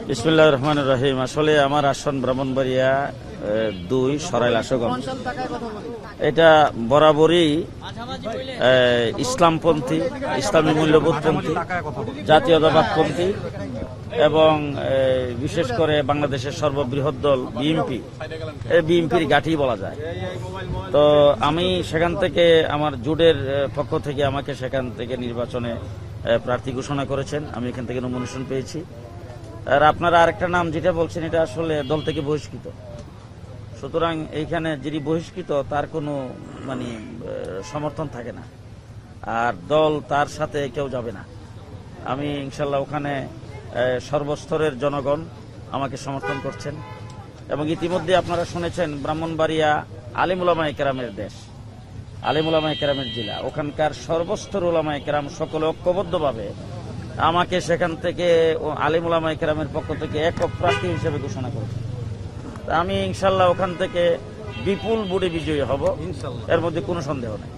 বিসমিল্লাহির রহমানির রহিম। আসলে আমার আসন ব্রাহ্মণবাড়িয়া 2 সরাইল আশুগঞ্জ। এটা বরাবরই ইসলামপন্থী, ইসলামী মূল্যবোধপন্থী, জাতীয়তাবাদপন্থী এবং বিশেষ করে বাংলাদেশের সর্ববৃহৎ দল বিএনপি, এই বিএনপির গাঁটি বলা যায়। তো আমি সেখান থেকে আমার জোটের পক্ষ থেকে আমাকে সেখান থেকে নির্বাচনে প্রার্থী ঘোষণা করেছেন। আমি এখান থেকে নমিনেশন পেয়েছি। আর আপনারা আরেকটা নাম যেটা বলছেন, এটা আসলে দল থেকে বহিষ্কৃত। সুতরাং এইখানে যিনি বহিষ্কৃত তার কোনো সমর্থন থাকে না, আর দল তার সাথে কেউ যাবে না। আমি ইনশাল্লাহ ওখানে সর্বস্তরের জনগণ আমাকে সমর্থন করছেন এবং ইতিমধ্যে আপনারা শুনেছেন ব্রাহ্মণবাড়িয়া আলিম উলামায়ে কেরামের দেশ, আলিম উলামায়ে কেরামের জেলা। ওখানকার সর্বস্তর উলামায়ে কেরাম সকলে ঐক্যবদ্ধভাবে আমাকে সেখান থেকে আলিম উলামায়ে কেরামের পক্ষ থেকে একক প্রার্থী হিসেবে ঘোষণা করেছেন। আমি ইনশাল্লাহ ওখান থেকে বিপুল ভোটে বিজয়ী হব, এর মধ্যে কোনো সন্দেহ নেই।